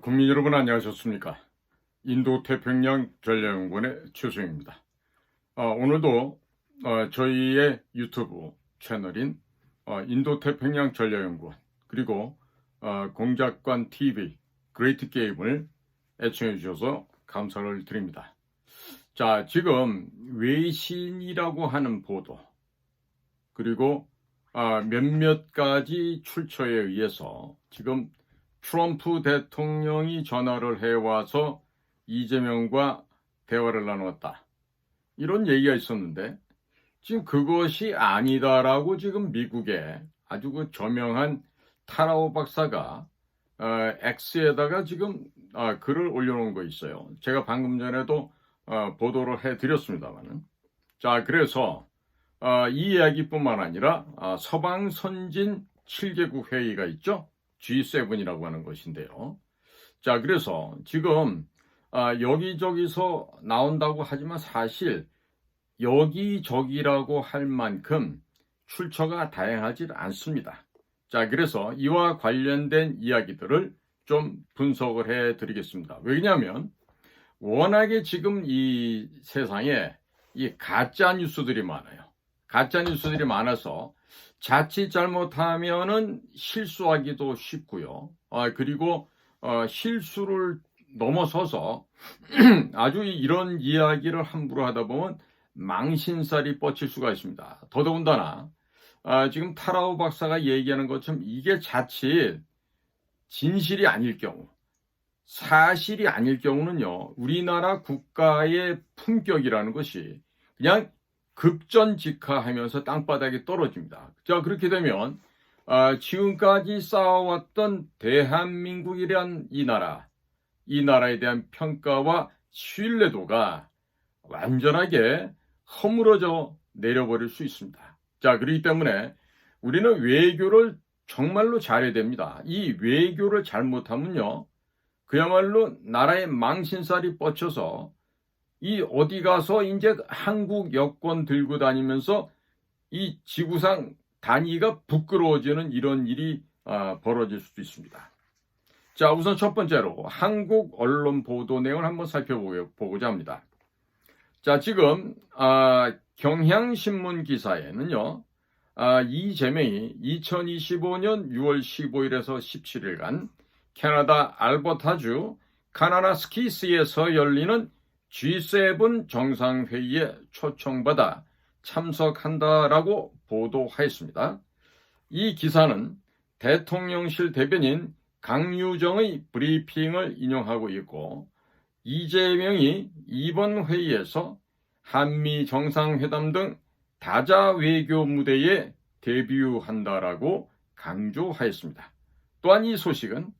국민 여러분 안녕하셨습니까? 인도태평양 전략연구원의 최수영입니다. 오늘도 저희의 유튜브 채널인 인도태평양 전략연구원 그리고 공작관 TV 그레이트 게임을 애청해 주셔서 감사를 드립니다. 자, 지금 외신이라고 하는 보도 그리고 몇몇 가지 출처에 의해서 지금 트럼프 대통령이 전화를 해와서 이재명과 대화를 나눴다. 이런 얘기가 있었는데 지금 그것이 아니다라고 지금 미국의 아주 그 저명한 타라오 박사가 X에다가 지금 글을 올려놓은 거 있어요. 제가 방금 전에도 보도를 해드렸습니다만. 자, 그래서 이 이야기뿐만 아니라 서방 선진 7개국 회의가 있죠. G7이라고 하는 것인데요. 자, 그래서 지금 여기저기서 나온다고 하지만 사실 여기저기라고 할 만큼 출처가 다양하지 않습니다. 자, 그래서 이와 관련된 이야기들을 좀 분석을 해드리겠습니다. 왜냐하면 워낙에 지금 이 세상에 이 가짜 뉴스들이 많아요. 가짜 뉴스들이 많아서 자칫 잘못하면은 실수하기도 쉽고요. 그리고 실수를 넘어서서 아주 이런 이야기를 함부로 하다 보면 망신살이 뻗칠 수가 있습니다. 더더군다나 지금 타라오 박사가 얘기하는 것처럼 이게 자칫 진실이 아닐 경우, 사실이 아닐 경우는요, 우리나라 국가의 품격이라는 것이 그냥 급전직하하면서 땅바닥에 떨어집니다. 자, 그렇게 되면 지금까지 쌓아왔던 대한민국이란 이 나라에 대한 평가와 신뢰도가 완전하게 허물어져 내려버릴 수 있습니다. 자, 그렇기 때문에 우리는 외교를 정말로 잘해야 됩니다. 이 외교를 잘못하면요, 그야말로 나라의 망신살이 뻗쳐서 이 어디 가서 이제 한국 여권 들고 다니면서 이 지구상 단위가 부끄러워지는 이런 일이 벌어질 수도 있습니다. 자, 우선 첫 번째로 한국 언론 보도 내용을 한번 살펴보고자 합니다. 자, 지금 경향신문 기사에는요, 이재명이 2025년 6월 15일에서 17일간 캐나다 알버타주 카나나스키스에서 열리는 G7 정상회의에 초청받아 참석한다라고 보도하였습니다. 이 기사는 대통령실 대변인 강유정의 브리핑을 인용하고 있고, 이재명이 이번 회의에서 한미 정상회담 등 다자 외교 무대에 데뷔한다라고 강조하였습니다. 또한 이 소식은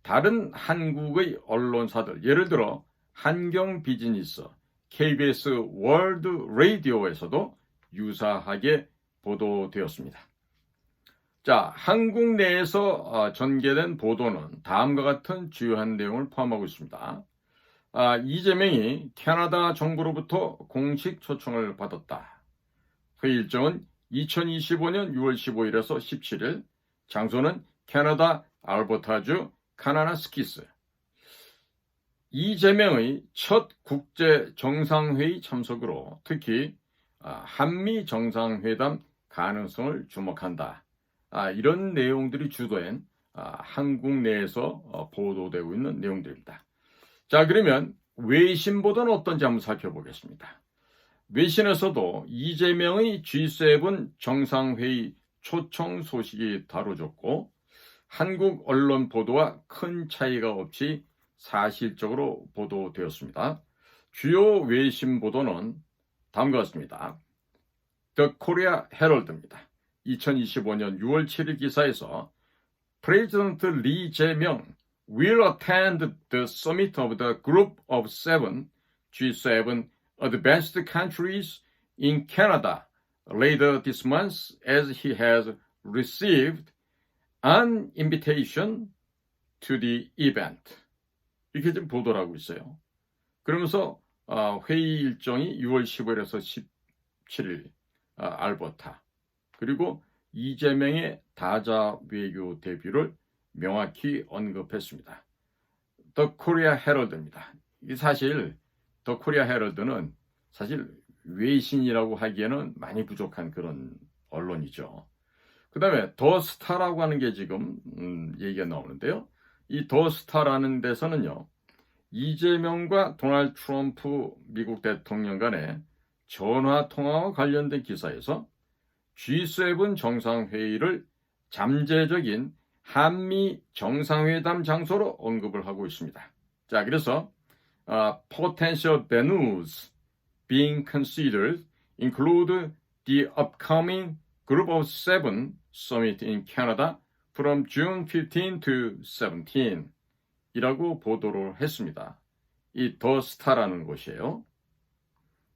다른 한국의 언론사들, 예를 들어 한경 비즈니스, KBS 월드 라디오에서도 유사하게 보도되었습니다. 자, 한국 내에서 전개된 보도는 다음과 같은 주요한 내용을 포함하고 있습니다. 이재명이 캐나다 정부로부터 공식 초청을 받았다. 회의 일정은 2025년 6월 15일에서 17일, 장소는 캐나다 알버타주 카나나스키스. 이재명의 첫 국제 정상회의 참석으로 특히 한미 정상회담 가능성을 주목한다. 이런 내용들이 주된 한국 내에서 보도되고 있는 내용들입니다. 자, 그러면 외신 보도는 어떤지 한번 살펴보겠습니다. 외신에서도 이재명의 G7 정상회의 초청 소식이 다뤄졌고, 한국 언론 보도와 큰 차이가 없이 사실적으로 보도되었습니다. 주요 외신 보도는 다음과 같습니다. The Korea Herald입니다. 2025년 6월 7일 기사에서 President Lee Jae-myung will attend the summit of the Group of Seven G7 advanced countries in Canada later this month as he has received an invitation to the event. 이렇게 좀 보도를 하고 있어요. 그러면서 회의 일정이 6월 15일에서 17일 알버타, 그리고 이재명의 다자 외교 데뷔를 명확히 언급했습니다. 더 코리아 헤럴드입니다. 사실 더 코리아 헤럴드는 사실 외신이라고 하기에는 많이 부족한 그런 언론이죠. 그 다음에 더 스타라고 하는 게 지금 얘기가 나오는데요. 이 더 스타라는 데서는요, 이재명과 도널드 트럼프 미국 대통령 간의 전화 통화와 관련된 기사에서 G7 정상회의를 잠재적인 한미 정상회담 장소로 언급을 하고 있습니다. 자, 그래서 potential venues being considered include the upcoming Group of Seven Summit in Canada from June 15 to 17 이라고 보도를 했습니다. 이 더 스타라는 곳이에요.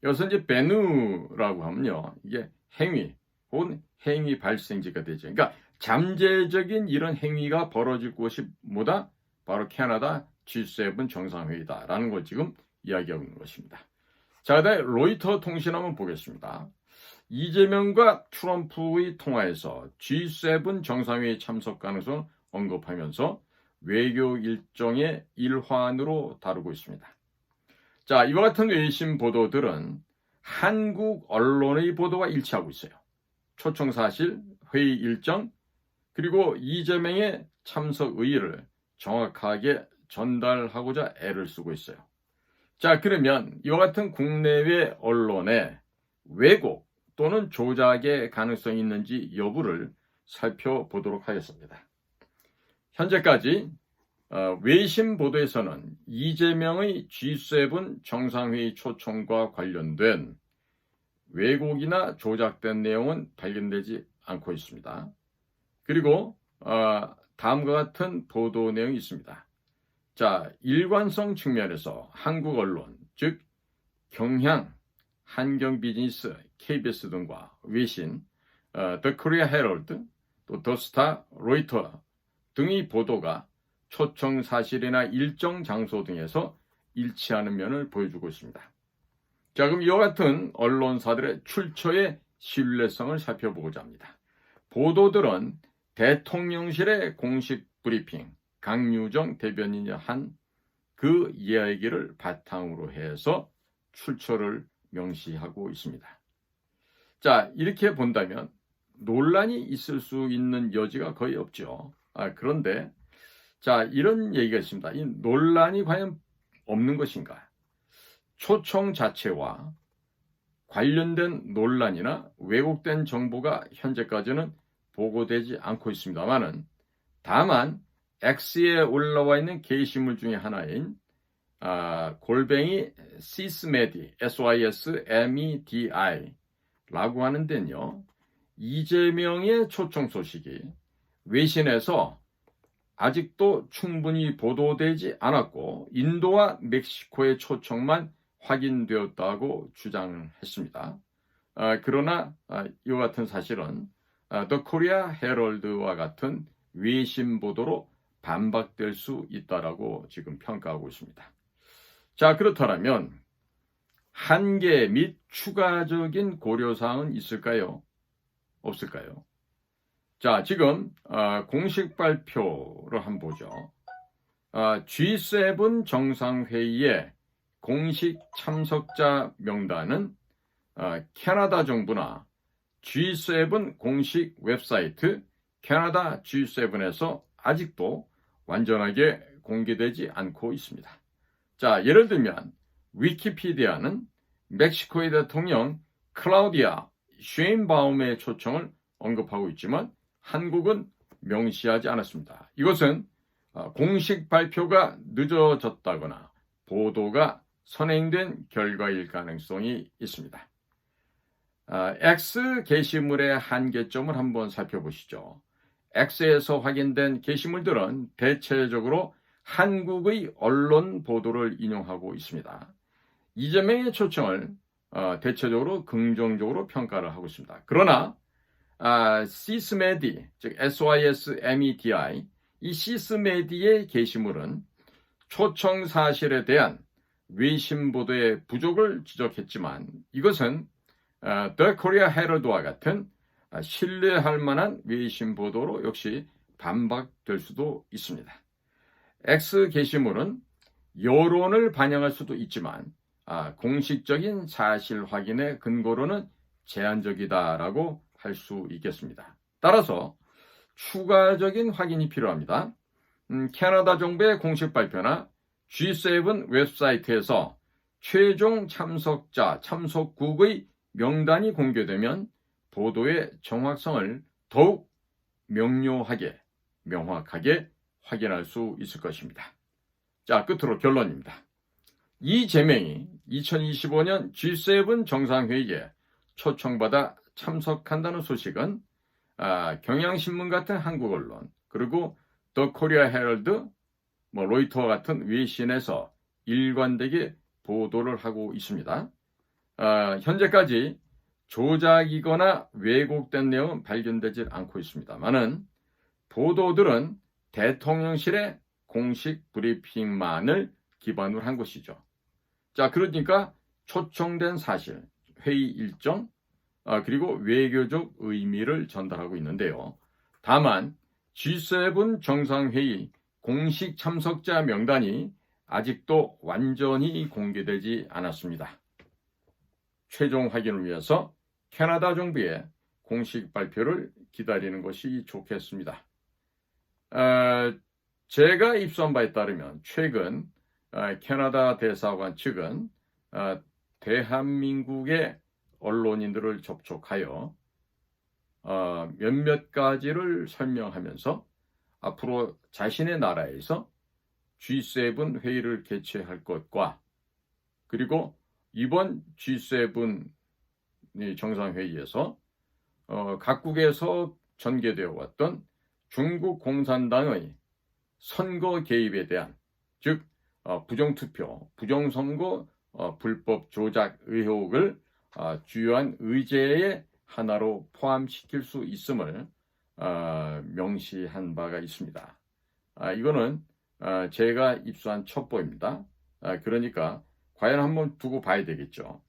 여기서 이제 베누라고 하면요, 이게 행위 혹은 행위 발생지가 되죠. 그러니까 잠재적인 이런 행위가 벌어질 곳이 뭐다? 바로 캐나다 G7 정상회의다라는 걸 지금 이야기하고 있는 것입니다. 자, 그다음에 로이터 통신 한번 보겠습니다. 이재명과 트럼프의 통화에서 G7 정상회의 참석 가능성을 언급하면서 외교 일정의 일환으로 다루고 있습니다. 자, 이와 같은 외신 보도들은 한국 언론의 보도와 일치하고 있어요. 초청 사실, 회의 일정, 그리고 이재명의 참석 의의를 정확하게 전달하고자 애를 쓰고 있어요. 자, 그러면 이와 같은 국내외 언론의 왜곡 또는 조작의 가능성이 있는지 여부를 살펴보도록 하겠습니다. 현재까지 외신 보도에서는 이재명의 G7 정상회의 초청과 관련된 왜곡이나 조작된 내용은 발견되지 않고 있습니다. 그리고 다음과 같은 보도 내용이 있습니다. 자, 일관성 측면에서 한국 언론, 즉 경향, 한경비즈니스, KBS 등과 외신, The Korea Herald, 또 더 스타, 로이터 등의 보도가 초청 사실이나 일정 장소 등에서 일치하는 면을 보여주고 있습니다. 자, 그럼 이와 같은 언론사들의 출처의 신뢰성을 살펴보고자 합니다. 보도들은 대통령실의 공식 브리핑, 강유정 대변인이 한 그 이야기를 바탕으로 해서 출처를 명시하고 있습니다. 자, 이렇게 본다면 논란이 있을 수 있는 여지가 거의 없죠. 그런데 자, 이런 얘기가 있습니다. 이 논란이 과연 없는 것인가? 초청 자체와 관련된 논란이나 왜곡된 정보가 현재까지는 보고되지 않고 있습니다만은, 다만 X에 올라와 있는 게시물 중에 하나인 골뱅이 sysmedi, SYSMEDI 라고 하는 데는요, 이재명의 초청 소식이 외신에서 아직도 충분히 보도되지 않았고 인도와 멕시코의 초청만 확인되었다고 주장을 했습니다. 그러나 이와 같은 사실은 The Korea Herald와 같은 외신 보도로 반박될 수 있다라고 지금 평가하고 있습니다. 자, 그렇다면 한계 및 추가적인 고려사항은 있을까요? 없을까요? 자, 지금 공식 발표를 한번 보죠. G7 정상회의의 공식 참석자 명단은 캐나다 정부나 G7 공식 웹사이트 캐나다 G7에서 아직도 완전하게 공개되지 않고 있습니다. 자, 예를 들면 위키피디아는 멕시코의 대통령 클라우디아 쉐인바움의 초청을 언급하고 있지만 한국은 명시하지 않았습니다. 이것은 공식 발표가 늦어졌다거나 보도가 선행된 결과일 가능성이 있습니다. X 게시물의 한계점을 한번 살펴보시죠. X에서 확인된 게시물들은 대체적으로 한국의 언론 보도를 인용하고 있습니다. 이재명의 초청을 대체적으로 긍정적으로 평가를 하고 있습니다. 그러나 sysmedi, 즉 SYSMEDI, 이 sysmedi의 게시물은 초청 사실에 대한 외신 보도의 부족을 지적했지만 이것은 The Korea Herald와 같은 신뢰할 만한 외신 보도로 역시 반박될 수도 있습니다. X 게시물은 여론을 반영할 수도 있지만 공식적인 사실 확인의 근거로는 제한적이다라고 할 수 있겠습니다. 따라서 추가적인 확인이 필요합니다. 캐나다 정부의 공식 발표나 G7 웹사이트에서 최종 참석자, 참석국의 명단이 공개되면 보도의 정확성을 더욱 명확하게 확인할 수 있을 것입니다. 자, 끝으로 결론입니다. 이재명이 2025년 G7 정상회의에 초청받아 참석한다는 소식은 경향신문 같은 한국 언론, 그리고 더 코리아 헤럴드, 로이터 같은 외신에서 일관되게 보도를 하고 있습니다. 현재까지 조작이거나 왜곡된 내용은 발견되지 않고 있습니다만은 보도들은 대통령실의 공식 브리핑만을 기반으로 한 것이죠. 자, 그러니까 초청된 사실, 회의 일정, 그리고 외교적 의미를 전달하고 있는데요. 다만 G7 정상회의 공식 참석자 명단이 아직도 완전히 공개되지 않았습니다. 최종 확인을 위해서 캐나다 정부의 공식 발표를 기다리는 것이 좋겠습니다. 제가 입수한 바에 따르면 최근 캐나다 대사관 측은 대한민국의 언론인들을 접촉하여 몇몇 가지를 설명하면서 앞으로 자신의 나라에서 G7 회의를 개최할 것과 그리고 이번 G7 정상회의에서 각국에서 전개되어 왔던 중국 공산당의 선거 개입에 대한, 즉 부정투표, 부정선거, 불법 조작 의혹을 주요한 의제의 하나로 포함시킬 수 있음을 명시한 바가 있습니다. 이거는 제가 입수한 첩보입니다. 그러니까 과연 한번 두고 봐야 되겠죠.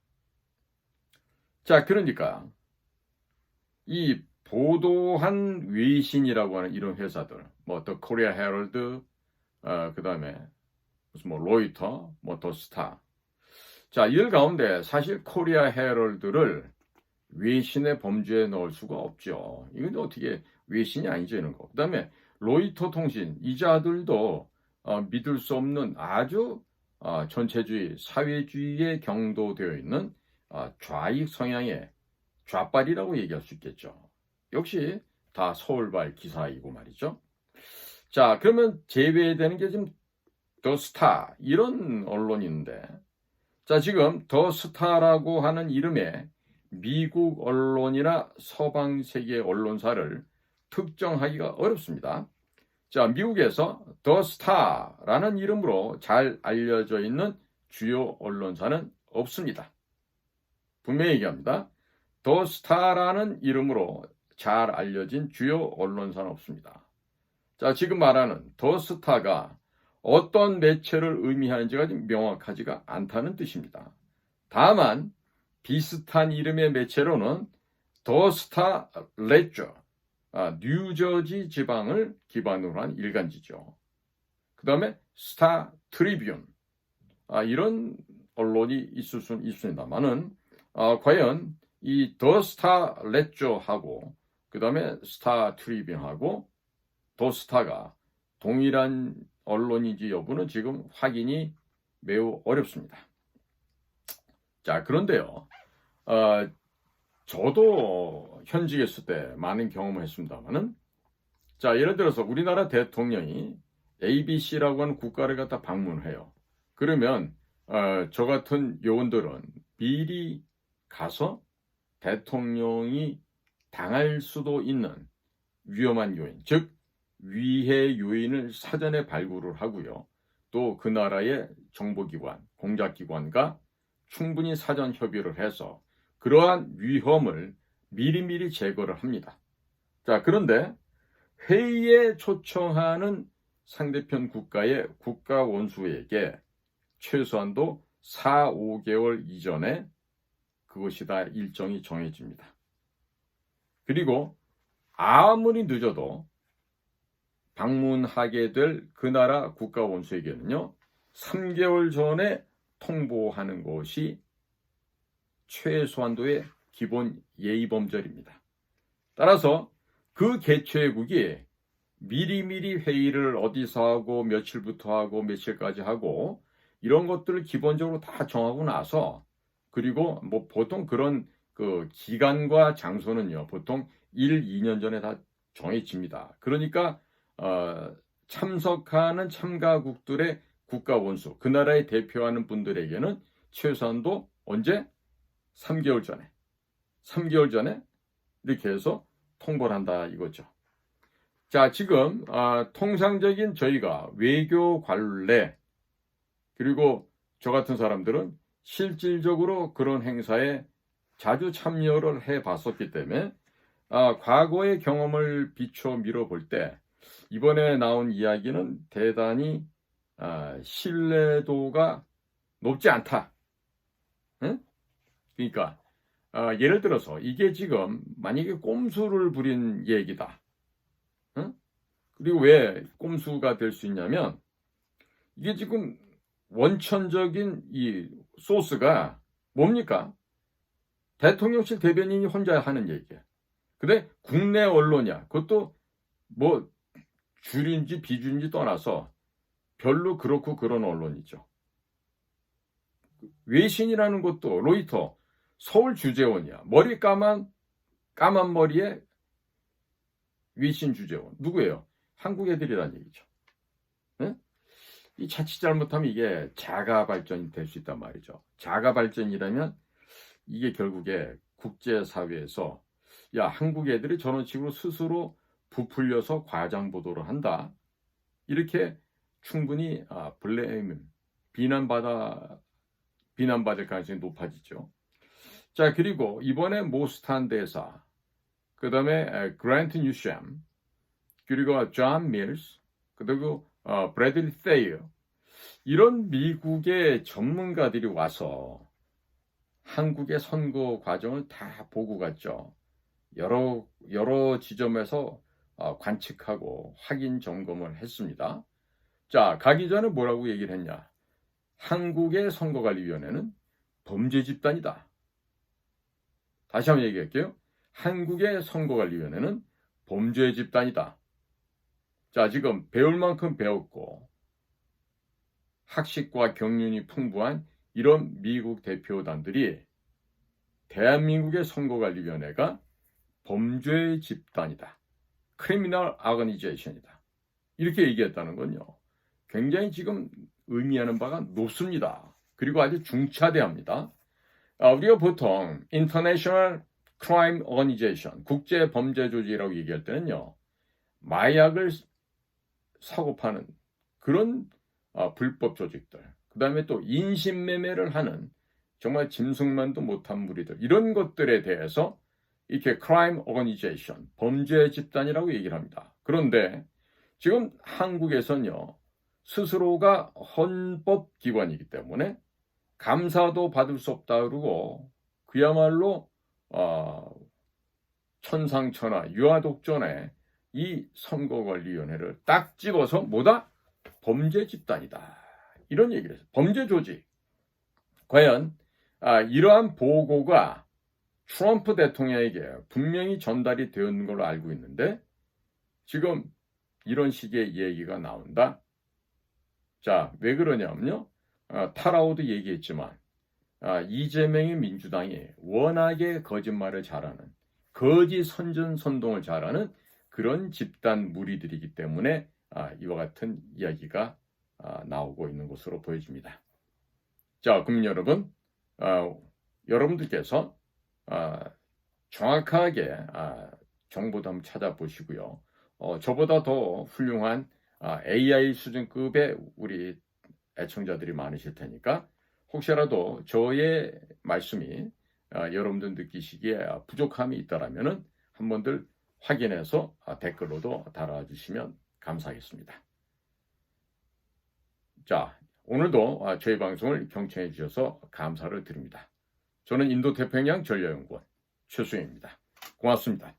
자, 그러니까 이 보도한 외신이라고 하는 이런 회사들, 더 코리아 헤럴드, 그 다음에 무슨 로이터, 더 스타. 자, 이들 가운데 사실 코리아 헤럴드를 외신의 범주에 넣을 수가 없죠. 이건 어떻게 외신이 아니죠, 이런 거. 그 다음에 로이터 통신, 이 자들도 믿을 수 없는 아주 전체주의, 사회주의에 경도되어 있는 좌익 성향의 좌빨이라고 얘기할 수 있겠죠. 역시 다 서울발 기사이고 말이죠. 자, 그러면 제외되는 게 지금 더 스타 이런 언론인데, 자, 지금 더 스타라고 하는 이름에 미국 언론이나 서방 세계 언론사를 특정하기가 어렵습니다. 자, 미국에서 더 스타라는 이름으로 잘 알려져 있는 주요 언론사는 없습니다. 분명히 얘기합니다. 더 스타라는 이름으로 잘 알려진 주요 언론사는 없습니다. 자, 지금 말하는 더 스타가 어떤 매체를 의미하는지가 명확하지가 않다는 뜻입니다. 다만 비슷한 이름의 매체로는 더 스타 레저, 뉴저지 지방을 기반으로 한 일간지죠. 그 다음에 스타 트리뷴, 이런 언론이 있을 수는 있습니다만은 과연 이 더 스타 레저하고 그 다음에 스타 트리뷴하고 더 스타가 동일한 언론인지 여부는 지금 확인이 매우 어렵습니다. 자, 그런데요, 저도 현직에 있을 때 많은 경험을 했습니다만은, 자, 예를 들어서 우리나라 대통령이 ABC라고 하는 국가를 갖다 방문해요. 그러면 저 같은 요원들은 미리 가서 대통령이 당할 수도 있는 위험한 요인, 즉 위해 요인을 사전에 발굴을 하고요. 또 그 나라의 정보기관, 공작기관과 충분히 사전 협의를 해서 그러한 위험을 미리미리 제거를 합니다. 자, 그런데 회의에 초청하는 상대편 국가의 국가 원수에게 최소한도 4, 5개월 이전에 그것이 다 일정이 정해집니다. 그리고 아무리 늦어도 방문하게 될 그 나라 국가 원수에게는요, 3개월 전에 통보하는 것이 최소한도의 기본 예의범절입니다. 따라서 그 개최국이 미리미리 회의를 어디서 하고 며칠부터 하고 며칠까지 하고 이런 것들을 기본적으로 다 정하고 나서, 그리고 뭐 보통 그런 그 기간과 장소는요 보통 1, 2년 전에 다 정해집니다. 그러니까 참석하는 참가국들의 국가 원수, 그 나라에 대표하는 분들에게는 최소한도 언제? 3개월 전에 이렇게 해서 통보를 한다 이거죠. 자, 지금 통상적인 저희가 외교 관례, 그리고 저 같은 사람들은 실질적으로 그런 행사에 자주 참여를 해봤었기 때문에 과거의 경험을 비춰 밀어볼 때 이번에 나온 이야기는 대단히 신뢰도가 높지 않다. 응? 그러니까 예를 들어서 이게 지금 만약에 꼼수를 부린 얘기다. 응? 그리고 왜 꼼수가 될 수 있냐면 이게 지금 원천적인 이 소스가 뭡니까? 대통령실 대변인이 혼자 하는 얘기야. 근데 국내 언론이야. 그것도 뭐 줄인지 비줄인지 떠나서 별로 그렇고 그런 언론이죠. 외신이라는 것도 로이터, 서울 주재원이야. 머리 까만 머리에 외신 주재원. 누구예요? 한국 애들이란 얘기죠. 네? 이 자칫 잘못하면 이게 자가 발전이 될 수 있단 말이죠. 자가 발전이라면 이게 결국에 국제사회에서 야, 한국 애들이 저런 식으로 스스로 부풀려서 과장 보도를 한다. 이렇게 충분히 비난받을 가능성이 높아지죠. 자, 그리고 이번에 모스탄 대사, 그 다음에 그랜트 뉴샘, 그리고 존 밀스, 그리고 브래들리 세이어, 이런 미국의 전문가들이 와서 한국의 선거 과정을 다 보고 갔죠. 여러 지점에서 관측하고 확인 점검을 했습니다. 자, 가기 전에 뭐라고 얘기를 했냐? 한국의 선거관리위원회는 범죄 집단이다. 다시 한번 얘기할게요. 한국의 선거관리위원회는 범죄 집단이다. 자, 지금 배울 만큼 배웠고 학식과 경륜이 풍부한 이런 미국 대표단들이 대한민국의 선거관리위원회가 범죄 집단이다. 크리미널 아거니제이션이다. 이렇게 얘기했다는 건요. 굉장히 지금 의미하는 바가 높습니다. 그리고 아주 중차대합니다. 우리가 보통 International Crime Organization, 국제 범죄 조직이라고 얘기할 때는요. 마약을 사고 파는 그런 불법 조직들, 그 다음에 또 인신매매를 하는 정말 짐승만도 못한 무리들, 이런 것들에 대해서 이렇게 crime organization, 범죄 집단이라고 얘기를 합니다. 그런데 지금 한국에서는요, 스스로가 헌법기관이기 때문에 감사도 받을 수 없다 그러고 그야말로 천상천하 유아독존에 이 선거관리위원회를 딱 집어서 뭐다? 범죄 집단이다. 이런 얘기를 했어요. 범죄 조직. 과연 이러한 보고가 트럼프 대통령에게 분명히 전달이 되었는 걸로 알고 있는데 지금 이런 식의 얘기가 나온다. 자, 왜 그러냐면요. 타라오도 얘기했지만 이재명의 민주당이 워낙에 거짓말을 잘하는, 거짓 선전선동을 잘하는 그런 집단 무리들이기 때문에 이와 같은 이야기가 나오고 있는 것으로 보여집니다. 자, 그럼 여러분, 여러분들께서 정확하게 정보도 한번 찾아보시고요. 저보다 더 훌륭한 AI 수준급의 우리 애청자들이 많으실 테니까 혹시라도 저의 말씀이 여러분들 느끼시기에 부족함이 있다라면은 한번들 확인해서 댓글로도 달아주시면 감사하겠습니다. 자, 오늘도 저희 방송을 경청해 주셔서 감사를 드립니다. 저는 인도태평양 전략연구원 최수영입니다. 고맙습니다.